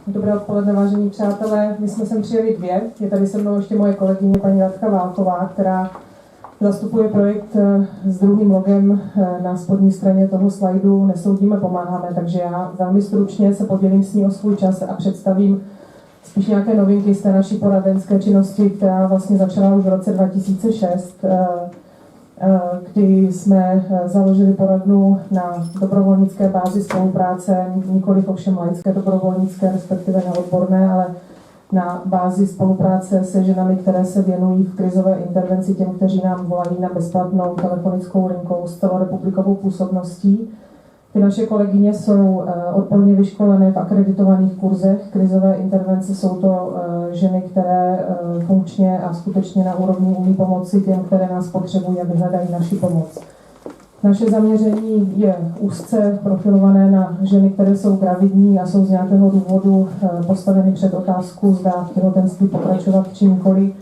Dobré odpoledne, vážení přátelé. My jsme sem přijeli dvě. Je tady se mnou ještě moje kolegyně, paní Radka Válková, která zastupuje projekt s druhým logem na spodní straně toho slajdu Nesoudíme, pomáháme. Takže já velmi stručně se podělím s ní o svůj čas a představím spíš nějaké novinky z té naší poradenské činnosti, která vlastně začala už v roce 2006, kdy jsme založili poradnu na dobrovolnické bázi spolupráce, nikoliv ovšem laické dobrovolnické, respektive neodborné, ale na bázi spolupráce se ženami, které se věnují v krizové intervenci těm, kteří nám volají na bezplatnou telefonickou linkou s celorepublikovou působností. Ty naše kolegyně jsou odborně vyškolené v akreditovaných kurzech krizové intervence. Jsou to ženy, které funkčně a skutečně na úrovni umí pomoci těm, které nás potřebují a vyhledají naši pomoc. Naše zaměření je úzce profilované na ženy, které jsou gravidní a jsou z nějakého důvodu postaveny před otázku, zda v těhotenství pokračovat či nikoli.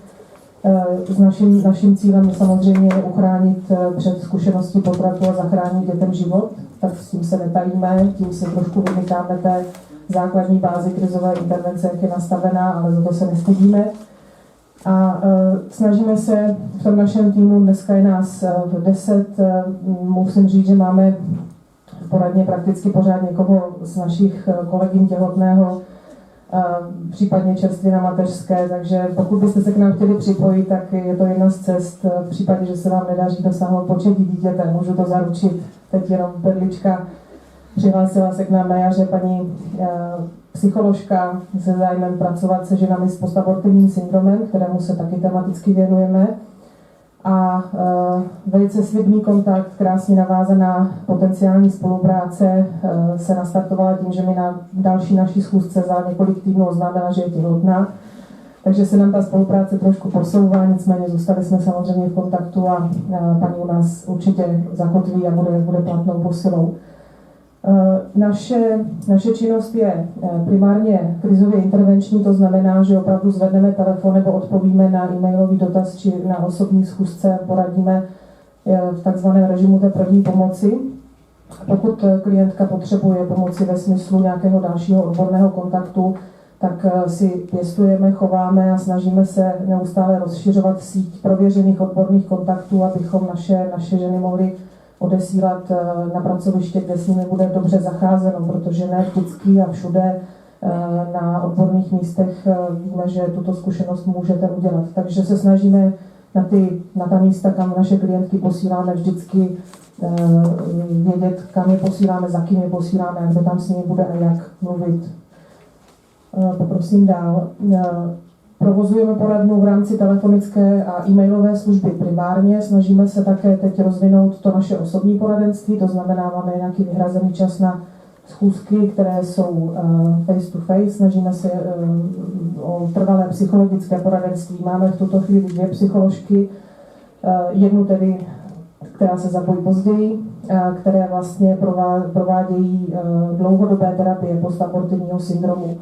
Naším cílem je samozřejmě uchránit před zkušeností potratu a zachránit dětem život. Tak s tím se netajíme, tím se trošku vymykáme té základní bázi krizové intervence, jak je nastavená, ale za to se nestydíme. A snažíme se v tom našem týmu, dneska je nás 10, musím říct, že máme v poradně prakticky pořád někoho z našich kolegyň těhotného, případně čerstvě na mateřské, takže pokud byste se k nám chtěli připojit, tak je to jedna z cest. V případě, že se vám nedaří dosáhnout početí dítěte, můžu to zaručit. Teď jenom perlička, přihlásila se k nám na jaře paní psycholožka se zájmem pracovat se ženami s postabortivním syndromem, kterému se taky tematicky věnujeme. A velice slibný kontakt, krásně navázaná potenciální spolupráce se nastartovala tím, že mi na další naší schůzce za několik týdnů oznámila, že je těhotná. Takže se nám ta spolupráce trošku posouvá, nicméně zůstali jsme samozřejmě v kontaktu a paní u nás určitě zakotví a bude platnou posilou. Naše činnost je primárně krizově intervenční, to znamená, že opravdu zvedneme telefon nebo odpovíme na e-mailový dotaz či na osobní schůzce, poradíme v takzvaném režimu té první pomoci. Pokud klientka potřebuje pomoci ve smyslu nějakého dalšího odborného kontaktu, tak si pěstujeme, chováme a snažíme se neustále rozšiřovat síť prověřených odborných kontaktů, abychom naše ženy mohly odesílat na pracoviště, kde s nimi bude dobře zacházeno, protože ne vždycky a všude na odborných místech víme, že tuto zkušenost můžete udělat. Takže se snažíme na ta místa, kam naše klientky posíláme, vždycky vědět, kam je posíláme, za kým je posíláme, jak to tam s nimi bude a jak mluvit. Poprosím dál. Provozujeme poradnu v rámci telefonické a e-mailové služby primárně. Snažíme se také teď rozvinout to naše osobní poradenství, to znamená, máme nějaký vyhrazený čas na schůzky, které jsou face to face. Snažíme se o trvalé psychologické poradenství. Máme v tuto chvíli 2 psycholožky, jednu tedy, která se zapojí později, které vlastně provádějí dlouhodobé terapie postabortivního syndromu.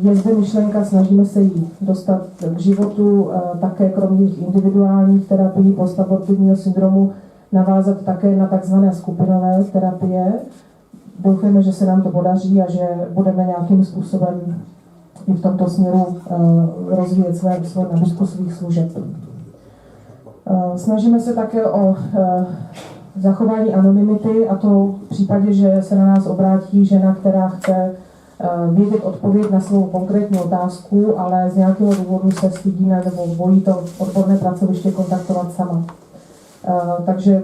Je zde myšlenka, snažíme se jí dostat k životu, také kromě individuálních terapií postabortivního syndromu navázat také na takzvané skupinové terapie. Doufáme, že se nám to podaří a že budeme nějakým způsobem i v tomto směru rozvíjet své nabídku svých služeb. Snažíme se také o zachování anonymity, a to v případě, že se na nás obrátí žena, která chce vědět odpověď na svou konkrétní otázku, ale z nějakého důvodu se stydí nebo bojí to odborné pracoviště kontaktovat sama. Takže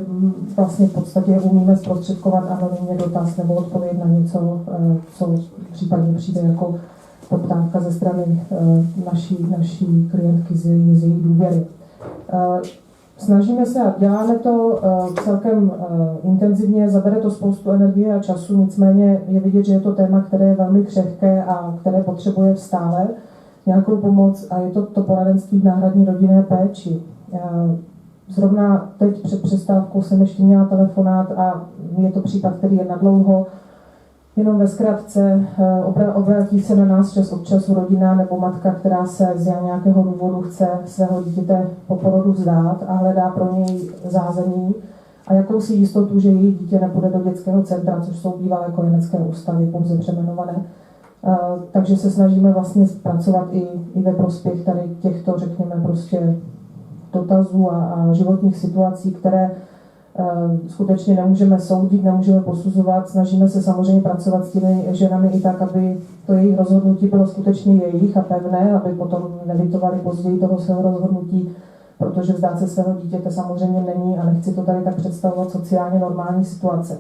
vlastně v podstatě umíme zprostředkovat anonymně dotaz nebo odpověď na něco, co případně přijde jako poptávka ze strany naší klientky z její důvěry. Snažíme se a děláme to celkem intenzivně, zabere to spoustu energie a času, nicméně je vidět, že je to téma, které je velmi křehké a které potřebuje stále nějakou pomoc, a je to poradenství v náhradní rodinné péči. Zrovna teď před přestávkou jsem ještě měla telefonát a je to případ, který je nadlouho. Jenom ve zkratce obrátí se na nás čas od času rodina nebo matka, která se z nějakého důvodu chce svého dítěte po porodu vzdát a hledá pro něj zázemí a jakousi jistotu, že její dítě nepůjde do dětského centra, což jsou bývalé kojenecké ústavy, pouze přejmenované, Takže se snažíme vlastně pracovat i ve prospěch tady těchto, řekněme, prostě dotazů a životních situací, které skutečně nemůžeme soudit, nemůžeme posuzovat. Snažíme se samozřejmě pracovat s těmi ženami i tak, aby to jejich rozhodnutí bylo skutečně jejich a pevné, aby potom nelitovali později toho svého rozhodnutí, protože vzdát se svého dítěte samozřejmě není, a nechci to tady tak představovat, sociálně normální situace.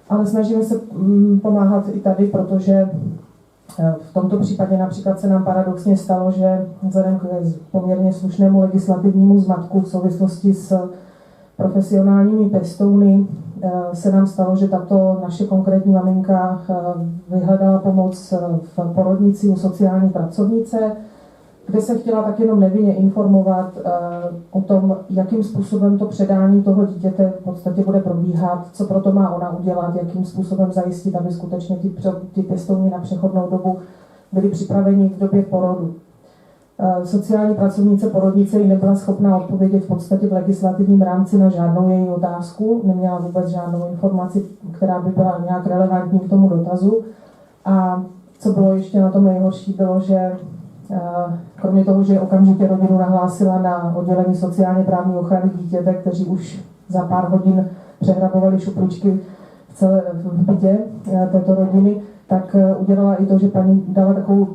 Ale snažíme se pomáhat i tady, protože v tomto případě například se nám paradoxně stalo, že vzhledem k poměrně slušnému legislativnímu zmatku v souvislosti s profesionálními pěstouny se nám stalo, že tato naše konkrétní maminka vyhledala pomoc v porodnici u sociální pracovnice, kde se chtěla tak jenom nevinně informovat o tom, jakým způsobem to předání toho dítěte v podstatě bude probíhat, co proto má ona udělat, jakým způsobem zajistit, aby skutečně ty pěstouni na přechodnou dobu byli připraveni v době porodu. Sociální pracovnice porodnice jí nebyla schopná odpovědět v podstatě v legislativním rámci na žádnou její otázku, neměla vůbec žádnou informaci, která by byla nějak relevantní k tomu dotazu. A co bylo ještě na tom nejhorší, bylo, že kromě toho, že okamžitě rodinu nahlásila na oddělení sociálně právní ochrany dítěte, kteří už za pár hodin přehrabovali šupličky v bytě této rodiny, tak udělala i to, že paní dala takovou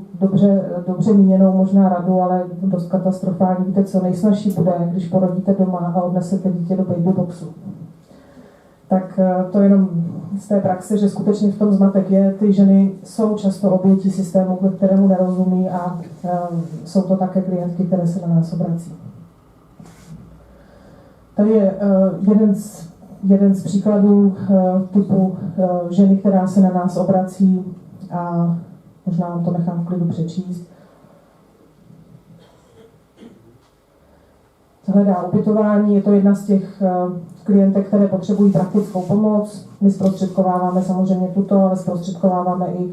dobře míněnou možná radu, ale dost katastrofální. Víte, co nejsnažší bude, když porodíte doma a odnesete dítě do babyboxu. Tak to jenom z té praxe, že skutečně v tom zmatek je, ty ženy jsou často obětí systému, kterému nerozumí, a jsou to také klientky, které se na nás obrací. Tady je jeden z příkladů typu ženy, která se na nás obrací, a možná vám to nechám v klidu přečíst. Hledá ubytování, je to jedna z těch klientek, které potřebují praktickou pomoc. My zprostředkováváme samozřejmě tuto, ale zprostředkováváme i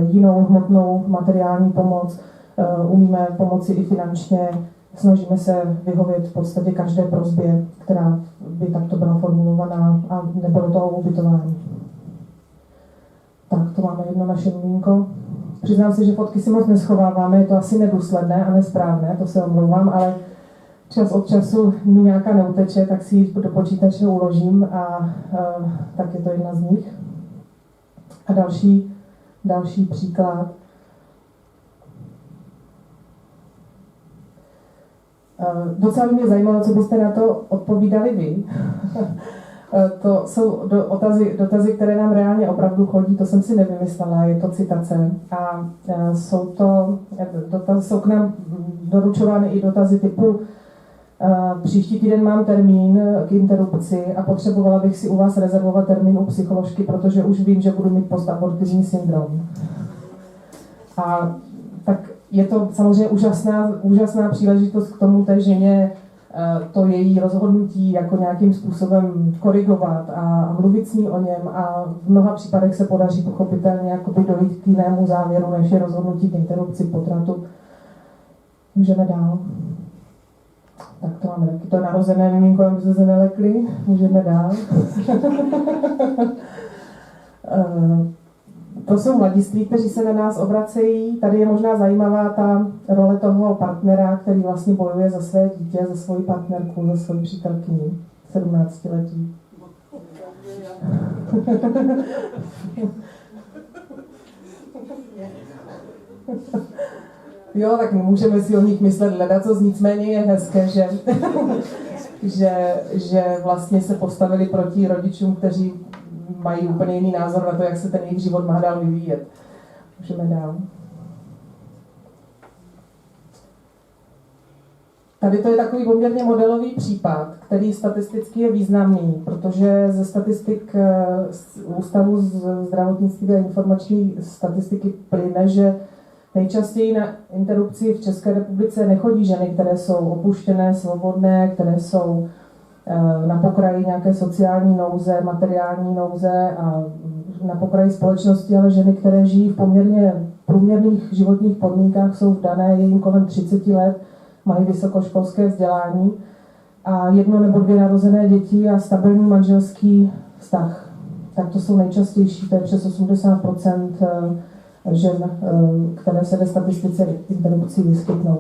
jinou hmotnou materiální pomoc. Umíme pomoci i finančně. Snažíme se vyhovět v podstatě každé prosbě, která by takto byla formulovaná, a nebylo to o ubytování. Tak, to máme jedno naše mimínko. Přiznám se, že fotky si moc neschováváme, je to asi nedůsledné a nesprávné, to se omlouvám, ale čas od času mi nějaká neuteče, tak si ji do počítače uložím, a tak je to jedna z nich. A další příklad. Docela by mě zajímalo, co byste na to odpovídali vy. To jsou dotazy, které nám reálně opravdu chodí, to jsem si nevymyslela, je to citace. A jsou k nám doručovány i dotazy typu: příští týden mám termín k interrupci a potřebovala bych si u vás rezervovat termín u psycholožky, protože už vím, že budu mít postabortivní syndrom. A tak je to samozřejmě úžasná příležitost k tomu té ženě to její rozhodnutí jako nějakým způsobem korigovat a mluvit s ní o něm, a v mnoha případech se podaří pochopitelně jakoby dojít k jinému závěru, než je rozhodnutí k interrupci, k potratu. Můžeme dál. Tak to máme taky to narozené miminko, aby se nelekli. Můžeme dál. To jsou mladiství, kteří se na nás obracejí. Tady je možná zajímavá ta role toho partnera, který vlastně bojuje za své dítě, za svoji partnerku, za svoji přítelkyni, 17letí. Jo, tak můžeme si o nich myslet ledacos, nicméně je hezké, že vlastně se postavili proti rodičům, kteří mají úplně jiný názor na to, jak se ten jejich život má dál vyvíjet. Můžeme dál. Tady to je takový poměrně modelový případ, který statisticky je významný, protože ze statistik Ústavu zdravotnictví a informační statistiky plyne, že nejčastěji na interrupci v České republice nechodí ženy, které jsou opuštěné, svobodné, které jsou na pokraji nějaké sociální nouze, materiální nouze a na pokraji společnosti, ale ženy, které žijí v poměrně průměrných životních podmínkách, jsou vdané, je jim kolem 30 let, mají vysokoškolské vzdělání a 1 nebo 2 narozené děti a stabilní manželský vztah. Tak to jsou nejčastější, to je přes 80% žen, které se ve statistice interrupcí vyskytnou.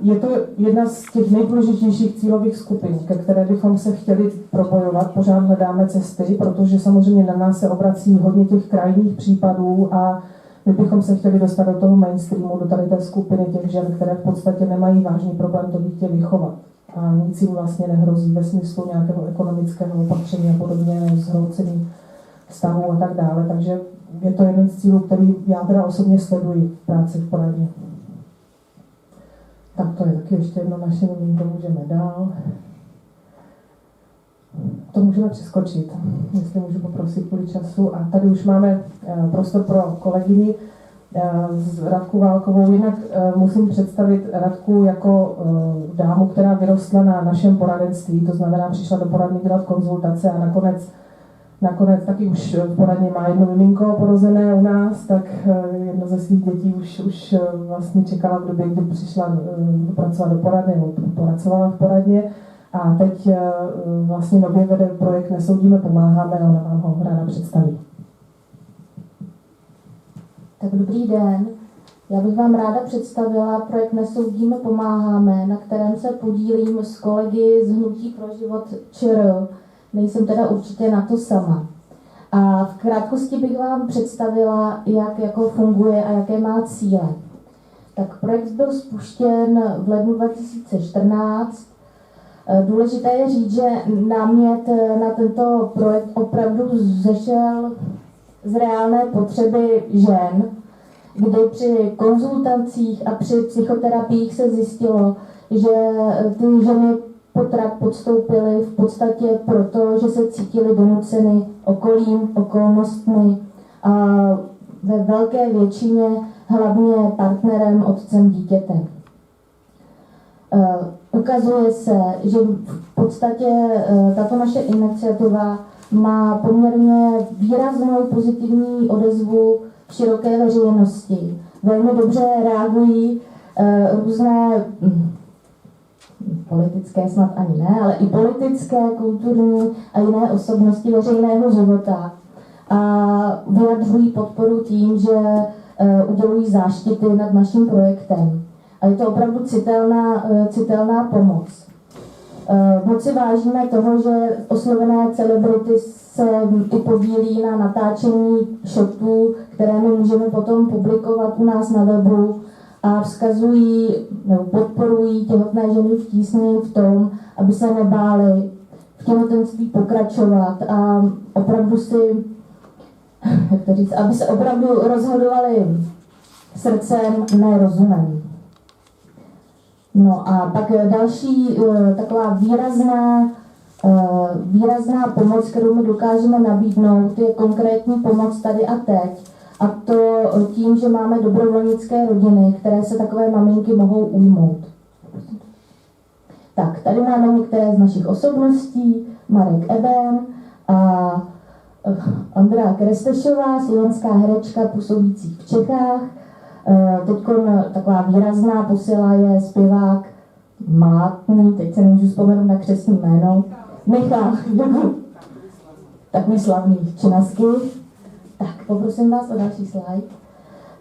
Je to jedna z těch nejdůležitějších cílových skupin, ke které bychom se chtěli propojovat. Pořád hledáme cesty, protože samozřejmě na nás se obrací hodně těch krajních případů a my bychom se chtěli dostat do toho mainstreamu, do tady té skupiny těch žen, které v podstatě nemají vážný problém to dítě vychovat. A nic jim vlastně nehrozí ve smyslu nějakého ekonomického opatření a podobně, zhroucení vztahů a tak dále. Takže je to jeden z cílů, který já teda osobně sleduji v práci v poradně. Tak to je taky ještě jedno naše to můžeme dál. To můžeme přeskočit, jestli můžu poprosit kvůli času. A tady už máme prostor pro kolegyni s Radku Válkovou. Jinak musím představit Radku jako dámu, která vyrostla na našem poradenství, to znamená, přišla do poradny dělat konzultace a nakonec taky už v poradně má jedno miminko porozené u nás, tak jedno ze svých dětí už vlastně čekala v době, kdy přišla pracovat do poradny, nebo pracovala v poradně. A teď vlastně nově vede projekt Nesoudíme, pomáháme a ona vám ho ráda představí. Tak dobrý den. Já bych vám ráda představila projekt Nesoudíme, pomáháme, na kterém se podílím s kolegy z Hnutí pro život ČR. Nejsem teda určitě na to sama. A v krátkosti bych vám představila, jak jako funguje a jaké má cíle. Tak projekt byl spuštěn v lednu 2014. Důležité je říct, že námět na tento projekt opravdu zešel z reálné potřeby žen, kdy při konzultacích a při psychoterapiích se zjistilo, že ty ženy potrat podstoupily v podstatě proto, že se cítily donuceny okolím, okolnostmi a ve velké většině hlavně partnerem, otcem dítěte. Ukazuje se, že v podstatě tato naše iniciativa má poměrně výraznou pozitivní odezvu v široké veřejnosti. Velmi dobře reagují různé politické, snad ani ne, ale i politické, kulturní a jiné osobnosti veřejného života. A vyjadřují podporu tím, že udělují záštity nad naším projektem. A je to opravdu citelná pomoc. Moc si vážíme toho, že oslovené celebrity se i podílí na natáčení shotů, které my můžeme potom publikovat u nás na webu a vzkazují nebo podporují těhotné ženy v tísni v tom, aby se nebály v těhotenství pokračovat a opravdu si, jak to říct, aby se opravdu rozhodovali srdcem, ne rozumem. No a pak další taková výrazná pomoc, kterou my dokážeme nabídnout, je konkrétní pomoc tady a teď. A to tím, že máme dobrovolnické rodiny, které se takové maminky mohou ujmout. Tak, tady máme některé z našich osobností, Marek Eben a Andrea Krestešová, slovenská herečka působící v Čechách. Teď taková výrazná posila je zpěvák Mátný, teď se nemůžu vzpomenout na křestní jméno. Michal, takový slavný Činasky. Tak, poprosím vás o další slide.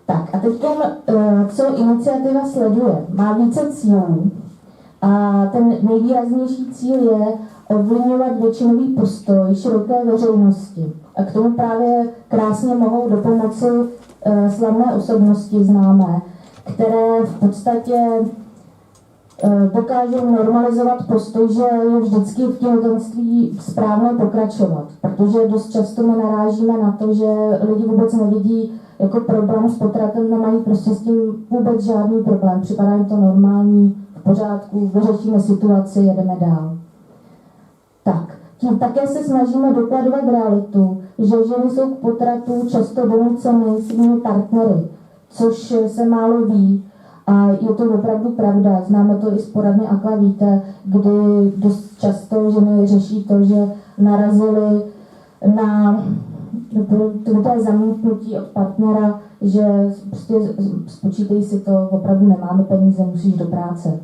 Tak a teď co iniciativa sleduje? Má více cílů a ten nejvýraznější cíl je ovlivňovat většinový postoj široké veřejnosti. A k tomu právě krásně mohou dopomoci slavné osobnosti známé, které v podstatě dokážou normalizovat postoj, že je vždycky v těhotenství správné pokračovat. Protože dost často my narážíme na to, že lidi vůbec nevidí jako problém s potratem, nemají prostě s tím vůbec žádný problém. Připadá jim to normální, v pořádku, vyřešíme situaci, jedeme dál. Tak, tím také se snažíme dokladovat realitu, že ženy jsou k potratu často donuceny svými partnery, což se málo ví. A je to opravdu pravda, známe to i z poradny Akvavíte, kdy dost často ženy řeší to, že narazily na to zamítnutí od partnera, že prostě spočítej si to, opravdu nemáme peníze, musíš do práce.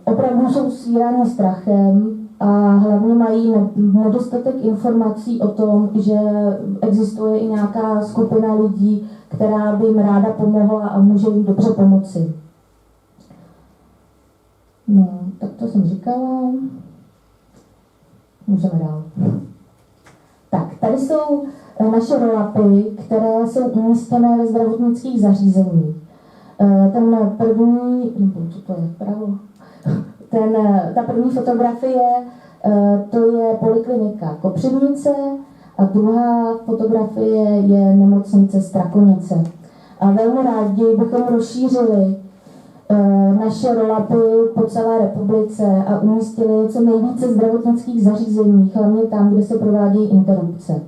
Opravdu jsou svíráni strachem a hlavně mají nedostatek informací o tom, že existuje i nějaká skupina lidí, která by jim ráda pomohla a může jim dobře pomoci. No, tak to jsem říkala. Můžeme dál. Tak, tady jsou naše roll-upy, které jsou umístěné ve zdravotnických zařízeních. Ten první, co to je, pravo? Ta první fotografie, to je poliklinika Kopřivnice a druhá fotografie je nemocnice Strakonice. A velmi rádi bychom rozšířili naše roll-upy po celé republice a umístili co nejvíce zdravotnických zařízení, hlavně tam, kde se provádějí interrupce.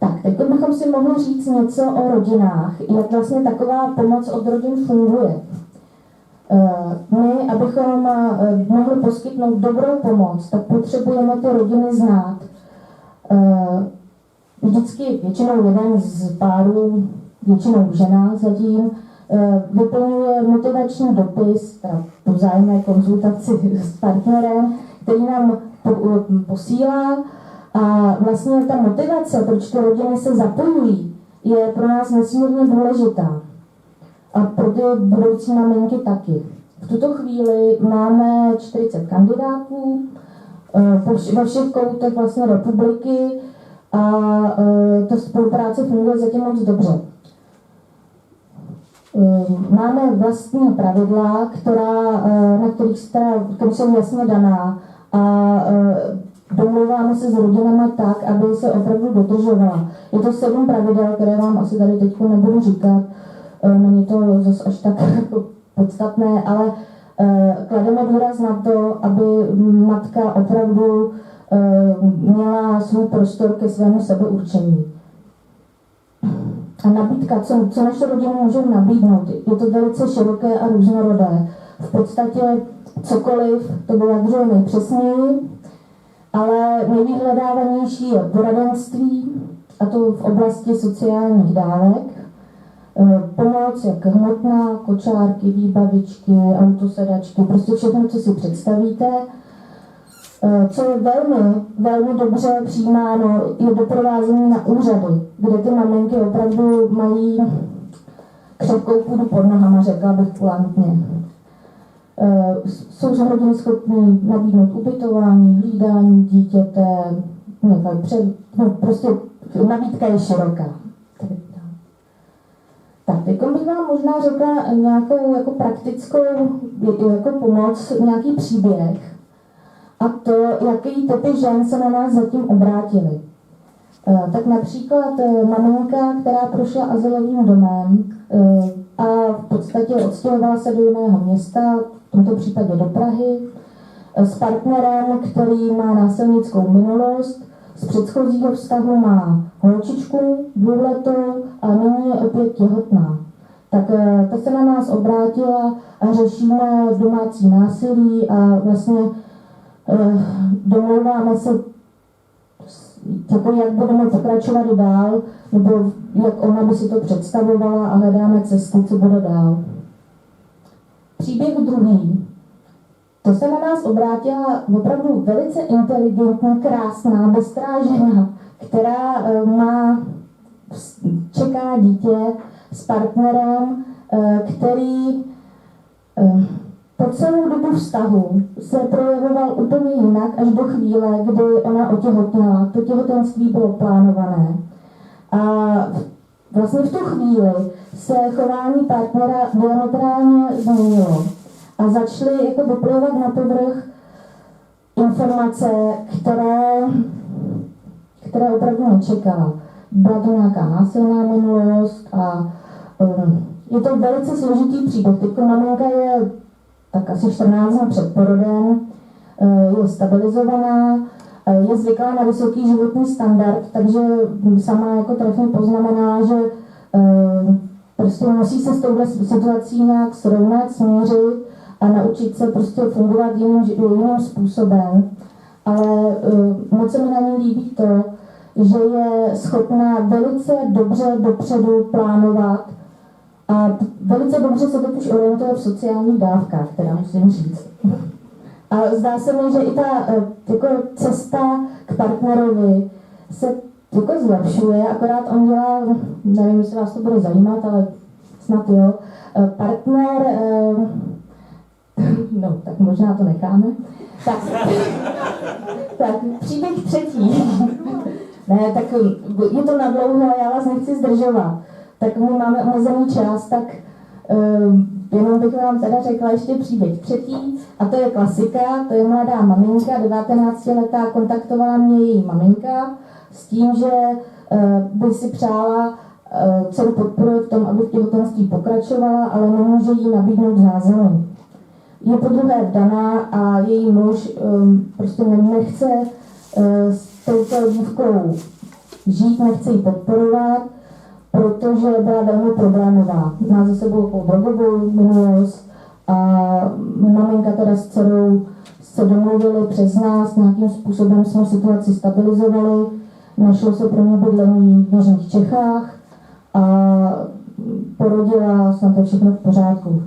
Tak, teď bychom si mohli říct něco o rodinách, jak vlastně taková pomoc od rodin funguje. My, abychom mohli poskytnout dobrou pomoc, tak potřebujeme ty rodiny znát. Vždycky většinou jeden z párů, většinou žena zatím, vyplňuje motivační dopis, teda po vzájemné konzultaci s partnerem, který nám posílá. A vlastně ta motivace, proč ty rodiny se zapojují, je pro nás nesmírně důležitá. A pro ty budoucí maminky taky. V tuto chvíli máme 40 kandidátů ve všech koutech vlastně republiky a ta spolupráce funguje zatím moc dobře. Máme vlastní pravidla, na kterých jsou jasně daná a domluváme se s rodinama tak, aby se opravdu dodržovala. Je to 7 pravidel, které vám asi tady teď nebudu říkat, není to zase až tak podstatné, ale klademe důraz na to, aby matka opravdu měla svůj prostor ke svému sebeurčení. A nabídka, co naše rodiny můžou nabídnout, je to velice široké a různorodé. V podstatě cokoliv, to vyjadřuje nejpřesněji, ale nejvyhledávanější je poradenství, a to v oblasti sociálních dávek, pomoc jak hmotná, kočárky, výbavičky, autosedačky, prostě všechno, co si představíte. Co je velmi, velmi dobře přijímáno, je doprovázení na úřady, kde ty maminky opravdu mají křehkou půdu pod nohama, řekla bych kulantně. Jsou rodiny schopní nabídnout ubytování, hlídání dítěte, prostě nabídka je široká. Tak, teď bych vám možná řekla nějakou jako praktickou jako pomoc, nějaký příběh a to, jaký typy žen se na nás zatím obrátily. Tak například maminka, která prošla azylovým domem a v podstatě odstěhovala se do jiného města, v tomto případě do Prahy, s partnerem, který má násilnickou minulost, z předchozího vztahu má holčičku 2letou a nyní je opět těhotná. Tak ta se na nás obrátila a řešíme domácí násilí a vlastně domlouváme se, jako jak budeme pokračovat dál, nebo jak ona by si to představovala a hledáme cesty, co bude dál. Příběh druhý. To se na nás obrátila opravdu velice inteligentní, krásná, bystrá žena, která čeká dítě s partnerem, který po celou dobu vztahu se projevoval úplně jinak až do chvíle, kdy ona otěhotněla. To těhotenství bylo plánované. A vlastně v tu chvíli se chování partnera diametrálně změnilo. A začaly jako vyplývat na povrch informace, které opravdu nečekala. Byla to nějaká násilná minulost a je to velice složitý příběh. Teď maminka je tak asi 14 dní před porodem, je stabilizovaná, je zvyklá na vysoký životní standard, takže sama jako trefně poznamenala, že prostě musí se s touhle situací nějak srovnat, smířit a naučit se prostě fungovat jiným způsobem. Ale moc se mi na ní líbí to, že je schopná velice dobře dopředu plánovat a velice dobře se totiž orientuje v sociálních dávkách, teda musím říct. A zdá se mi, že i ta jako cesta k partnerovi se jako zlepšuje, akorát on dělá, nevím, jestli vás to bude zajímat, ale snad jo, partner, no tak možná to necháme. Tak příběh třetí. Ne, tak je to nadlouho a já vás nechci zdržovat. Tak my máme omezený čas, tak jenom bych vám teda řekla ještě příběh třetí, a to je klasika, to je mladá maminka, 19letá, kontaktovala mě její maminka s tím, že by si přála, dceru podporuje v tom, aby v těhotenství pokračovala, ale nemůže jí nabídnout zázemí. Je podruhé vdaná a její muž prostě nechce s touto dívkou žít, nechce ji podporovat, protože byla velmi problémová. Má za sebou takovou drogovou minulost a maminka teda s dcerou se domluvili přes nás, nějakým způsobem jsme situaci stabilizovali, našlo se pro ně bydlení v Jižních Čechách a porodila, snad to všechno v pořádku.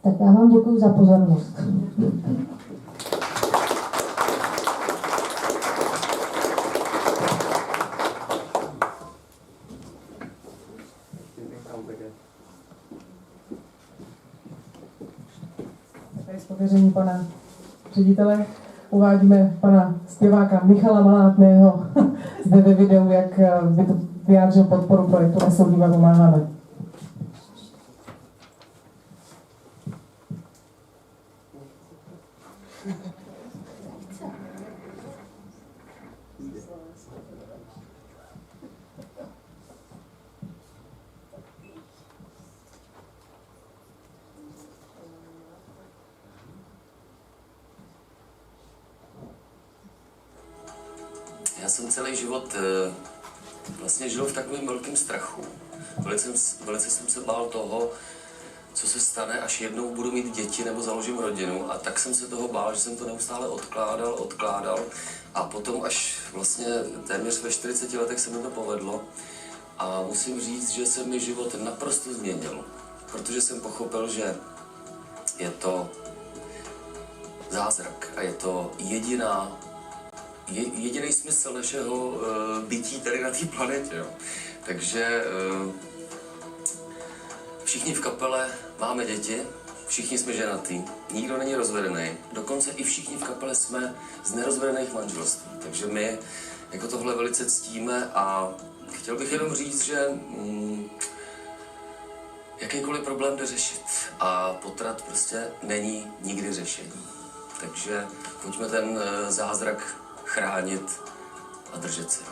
Tak já vám děkuji za pozornost. Tady z pověření pana ředitele uvádíme pana zpěváka Michala Malátného zde ve videu, jak vyjádřil podporu projektu Nesoudíme, pomáháme. Já jsem celý život vlastně žil v takovém velkém strachu. Velice jsem se bál toho, co se stane, až jednou budu mít děti nebo založím rodinu. A tak jsem se toho bál, že jsem to neustále odkládal. A potom až vlastně téměř ve 40 letech se mi to povedlo. A musím říct, že se mi život naprosto změnil. Protože jsem pochopil, že je to zázrak a je to jediný smysl našeho bytí tady na té planetě. Jo. Takže všichni v kapele máme děti, všichni jsme ženatý, nikdo není rozvedený, dokonce i všichni v kapele jsme z nerozvedených manželství. Takže my jako tohle velice ctíme a chtěl bych jenom říct, že jakýkoliv problém jde řešit a potrat prostě není nikdy řešení. Takže pojďme ten zázrak chránit a držet se.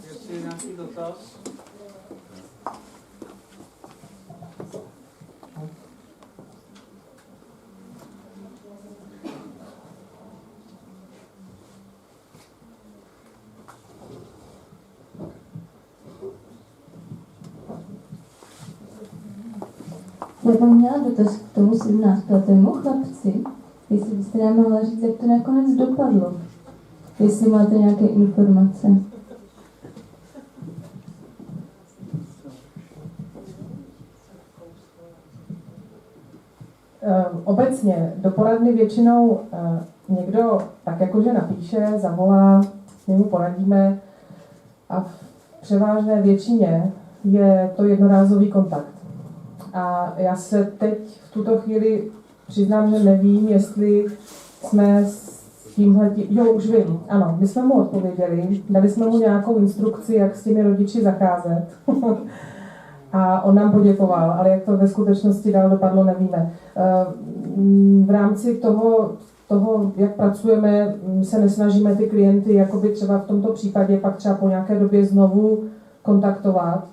Jestli je nějaký dotaz? Já bych měla dotaz k tomu 17letému chlapci, jestli byste nám mohla říct, jak to nakonec dopadlo. Jestli máte nějaké informace. Obecně do poradny většinou někdo tak jakože napíše, zavolá, my mu poradíme a v převážné většině je to jednorázový kontakt. A já se teď v tuto chvíli přiznám, že nevím, jestli jsme s tímhletím... Jo, už vím, ano, my jsme mu odpověděli, dali jsme mu nějakou instrukci, jak s těmi rodiči zacházet. A on nám poděkoval, ale jak to ve skutečnosti dál dopadlo, nevíme. V rámci toho, jak pracujeme, se nesnažíme ty klienty, jakoby třeba v tomto případě, pak třeba po nějaké době znovu kontaktovat,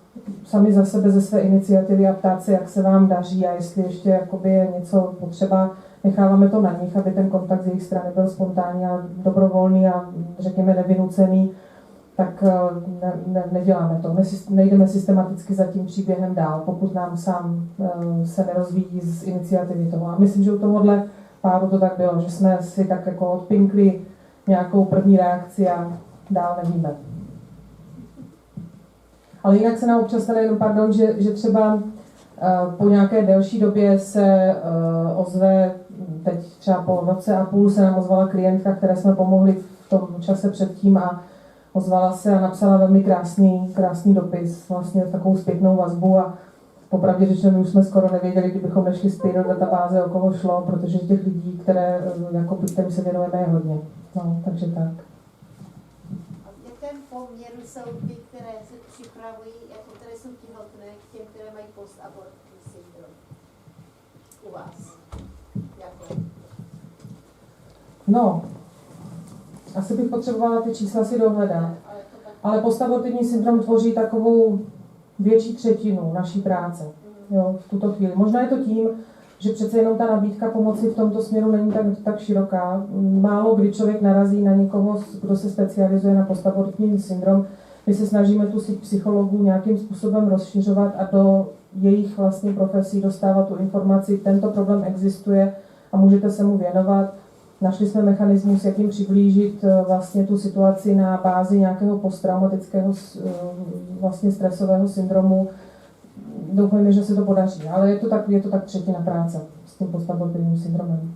sami za sebe ze své iniciativy a ptát se, jak se vám daří a jestli ještě jakoby je něco potřeba. necháváme to na nich, aby ten kontakt z jejich strany byl spontánní a dobrovolný a řekněme nevynucený, tak neděláme to. Nejdeme systematicky za tím příběhem dál, pokud nám sám se nerozvíjí z iniciativy toho. A myslím, že u tohohle páru to tak bylo, že jsme si tak jako odpinkli nějakou první reakci a dál nevíme. Ale jinak se nám občas stane jenom, pardon, že třeba po nějaké delší době se ozve, teď třeba po roce a půl se nám ozvala klientka, které jsme pomohli v tom čase předtím a ozvala se a napsala velmi krásný dopis, vlastně takovou zpětnou vazbu a popravdě řečeno, už jsme skoro nevěděli, kdybychom nešli zpět do databáze, o koho šlo, protože těch lidí, kterým se věnujeme, je hodně. No, takže tak. A v jakém poměru jsou ty, které se připravují, jako které jsou těhotné, k těm, které mají postabortní syndrom? U vás? Jako? No, asi bych potřebovala ty čísla si dohledat. Ale postabortivní syndrom tvoří takovou větší třetinu naší práce, jo, v tuto chvíli. Možná je to tím, že přece jenom ta nabídka pomoci v tomto směru není tak široká. Málo kdy člověk narazí na někoho, kdo se specializuje na postabortivní syndrom. My se snažíme tu síť psychologů nějakým způsobem rozšiřovat a do jejich vlastně profesí dostávat tu informaci, tento problém existuje a můžete se mu věnovat. Našli jsme mechanismus, jak jim přiblížit vlastně tu situaci na bázi nějakého posttraumatického vlastně stresového syndromu. Doufejme, že se to podaří, ale je to tak třetina práce s tím postabortivním syndromem.